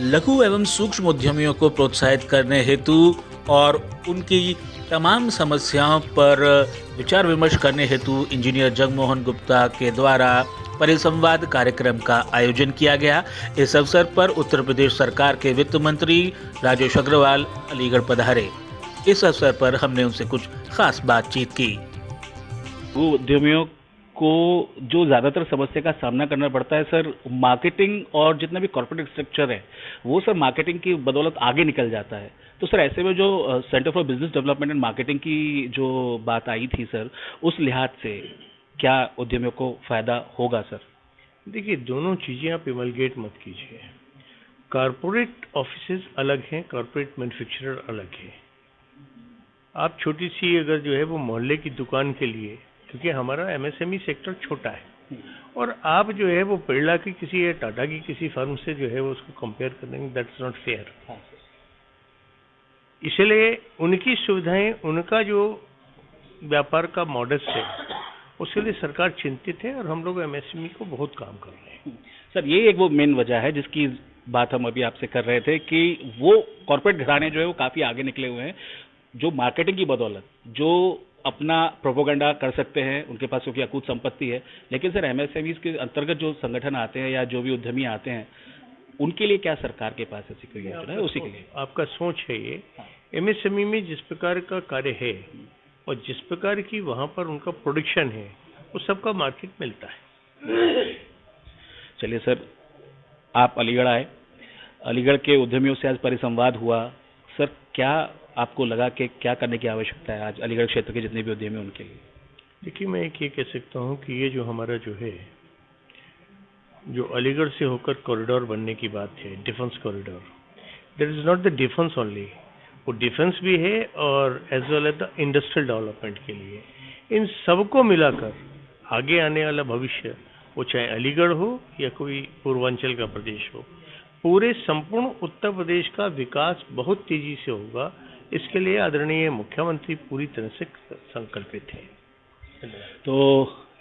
लघु एवं सूक्ष्म उद्यमियों को प्रोत्साहित करने हेतु और उनकी तमाम समस्याओं पर विचार विमर्श करने हेतु इंजीनियर जगमोहन गुप्ता के द्वारा परिसंवाद कार्यक्रम का आयोजन किया गया। इस अवसर पर उत्तर प्रदेश सरकार के वित्त मंत्री राजेश अग्रवाल अलीगढ़ पधारे। इस अवसर पर हमने उनसे कुछ खास बातचीत की। वो उद्यमियों को जो ज़्यादातर समस्या का सामना करना पड़ता है सर, मार्केटिंग और जितना भी कॉर्पोरेट स्ट्रक्चर है वो सर मार्केटिंग की बदौलत आगे निकल जाता है। तो सर ऐसे में जो centre for business development and marketing की जो बात आई थी सर, उस लिहाज से क्या उद्यमियों को फ़ायदा होगा सर? देखिए, दोनों चीज़ें आप इमलगेट मत कीजिए। कॉरपोरेट ऑफिसेज अलग हैं, कॉरपोरेट मैन्युफैक्चरर अलग है। आप छोटी सी अगर जो है वो मोहल्ले की दुकान के लिए, क्योंकि हमारा एमएसएमई सेक्टर छोटा है, और आप जो है वो बिरला की किसी या टाटा की किसी फर्म से जो है वो उसको कंपेयर कर देंगे, दैट्स नॉट फेयर। इसलिए उनकी सुविधाएं, उनका जो व्यापार का मॉडल है, उसके लिए सरकार चिंतित है और हम लोग एमएसएमई को बहुत काम कर रहे हैं। सर ये एक वो मेन वजह है जिसकी बात हम अभी आपसे कर रहे थे कि वो कॉर्पोरेट घराने जो है वो काफ़ी आगे निकले हुए हैं, जो मार्केटिंग की बदौलत जो अपना प्रोपोगंडा कर सकते हैं, उनके पास क्योंकि अकूत संपत्ति है। लेकिन सर एमएसएमईज के अंतर्गत जो संगठन आते हैं या जो भी उद्यमी आते हैं, उनके लिए क्या सरकार के पास ऐसी कोई योजना है? उसी के लिए आपका सोच है ये। एमएसएमई में जिस प्रकार का कार्य है और जिस प्रकार की वहाँ पर उनका प्रोडक्शन है, उस सबका मार्केट मिलता है। चलिए सर, आप अलीगढ़ आए, अलीगढ़ के उद्यमियों से आज परिसंवाद हुआ। सर क्या आपको लगा कि क्या करने की आवश्यकता है आज अलीगढ़ क्षेत्र के जितने भी उद्यमी उनके लिए? देखिए, मैं एक ये कह सकता हूँ कि ये जो हमारा जो है, जो अलीगढ़ से होकर कॉरिडोर बनने की बात है, defence corridor, that is not the defence only, वो डिफेंस भी है और as well as the industrial development के लिए। इन सबको मिलाकर आगे आने वाला भविष्य, वो चाहे अलीगढ़ हो या कोई पूर्वांचल का प्रदेश हो, पूरे संपूर्ण उत्तर प्रदेश का विकास बहुत तेजी से होगा। इसके लिए आदरणीय मुख्यमंत्री पूरी तरह से संकल्पित हैं। तो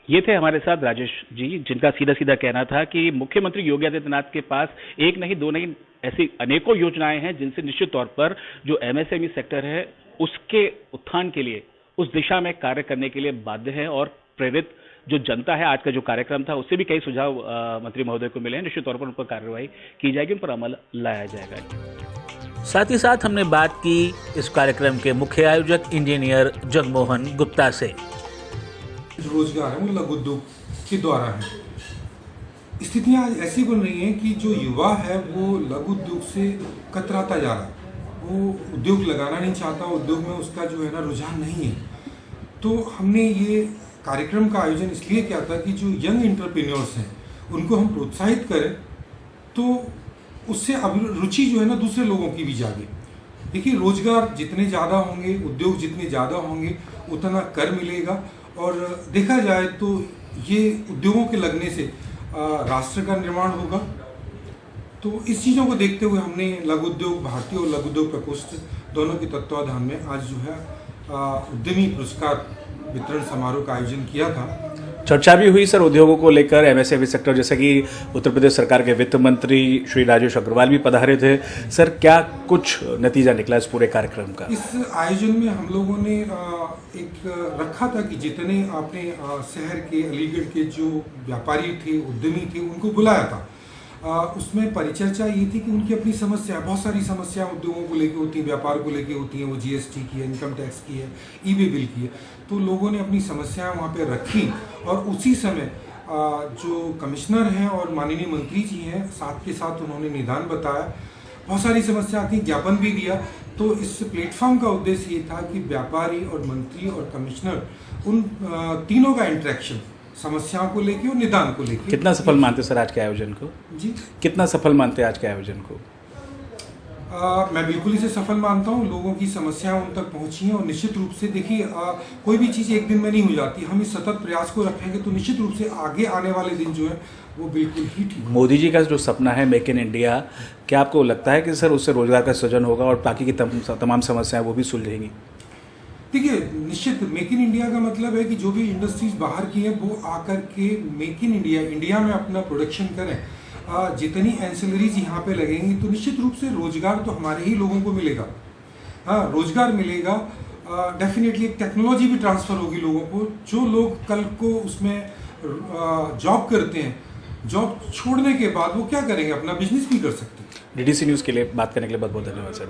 ये थे हमारे साथ राजेश जी, जिनका सीधा सीधा कहना था कि मुख्यमंत्री योगी आदित्यनाथ के पास एक नहीं दो नहीं ऐसी अनेकों योजनाएं हैं जिनसे निश्चित तौर पर जो एमएसएमई सेक्टर है उसके उत्थान के लिए, उस दिशा में कार्य करने के लिए बाध्य है। और प्रेरित जो जनता है, आज का जो कार्यक्रम था उससे भी कई सुझाव मंत्री महोदय को मिले हैं। निश्चित तौर पर उन पर कार्रवाई की जाएगी, उन पर अमल लाया जाएगा। साथ ही साथ हमने बात की इस कार्यक्रम के मुख्य आयोजक इंजीनियर जगमोहन गुप्ता से। रोजगार है वो लघु उद्योग के द्वारा है। स्थितियां आज ऐसी बन रही हैं कि जो युवा है वो लघु उद्योग से कतराता जा रहा है, वो उद्योग लगाना नहीं चाहता, उद्योग में उसका जो है ना रुझान नहीं है। तो हमने ये कार्यक्रम का आयोजन इसलिए किया था कि जो यंग एंटरप्रेन्योर्स हैं उनको हम प्रोत्साहित करें, तो उससे रुचि जो है ना दूसरे लोगों की भी जागे। देखिए, रोजगार जितने ज़्यादा होंगे, उद्योग जितने ज़्यादा होंगे, उतना कर मिलेगा। और देखा जाए तो ये उद्योगों के लगने से राष्ट्र का निर्माण होगा। तो इस चीज़ों को देखते हुए हमने लघु उद्योग भारती और लघु उद्योग प्रकोष्ठ दोनों के तत्वाधान में आज जो है उद्यमी पुरस्कार वितरण समारोह का आयोजन किया था। चर्चा भी हुई सर उद्योगों को लेकर, एमएसएमई सेक्टर, जैसे कि उत्तर प्रदेश सरकार के वित्त मंत्री श्री राजेश अग्रवाल भी पधारे थे। सर क्या कुछ नतीजा निकला इस पूरे कार्यक्रम का? इस आयोजन में हम लोगों ने एक रखा था कि जितने आपने शहर के, अलीगढ़ के जो व्यापारी थे, उद्यमी थे, उनको बुलाया था। उसमें परिचर्चा ये थी कि उनकी अपनी समस्या, बहुत सारी समस्या उद्योगों को लेकर होती हैं, व्यापार को लेकर होती हैं। वो जीएसटी की है, इनकम टैक्स की है, ई-वे बिल की है। तो लोगों ने अपनी समस्याएं वहाँ पे रखी और उसी समय जो कमिश्नर हैं और माननीय मंत्री जी हैं, साथ के साथ उन्होंने निदान बताया। बहुत सारी समस्या थी, ज्ञापन भी दिया। तो इस प्लेटफॉर्म का उद्देश्य ये था कि व्यापारी और मंत्री और कमिश्नर, उन तीनों का इंटरेक्शन समस्याओं को लेके और निदान को लेके। कितना सफल मानते सर आज के आयोजन को? जी, कितना सफल मानते आज के आयोजन को? मैं बिल्कुल इसे सफल मानता हूँ। लोगों की समस्याएं उन तक पहुँची हैं और निश्चित रूप से देखिए, कोई भी चीज़ एक दिन में नहीं हो जाती। हम इस सतत प्रयास को रखेंगे तो निश्चित रूप से आगे आने वाले दिन जो है वो बिल्कुल ही ठीक। मोदी जी का जो सपना है मेक इन इंडिया, क्या आपको लगता है कि सर उससे रोजगार का सृजन होगा और बाकी की तमाम समस्याएं वो भी सुलझेंगी? देखिए, निश्चित मेक इन इंडिया का मतलब है कि जो भी इंडस्ट्रीज बाहर की हैं वो आकर के मेक इन इंडिया, इंडिया में अपना प्रोडक्शन करें। जितनी एंसिलरीज यहाँ पे लगेंगी तो निश्चित रूप से रोजगार तो हमारे ही लोगों को मिलेगा। हाँ, रोजगार मिलेगा, डेफिनेटली एक टेक्नोलॉजी भी ट्रांसफ़र होगी लोगों को। जो लोग कल को उसमें जॉब करते हैं, जॉब छोड़ने के बाद वो क्या करेंगे, अपना बिजनेस भी कर सकते हैं। डीडीसी न्यूज़ के लिए बात करने के लिए बहुत बहुत धन्यवाद सर।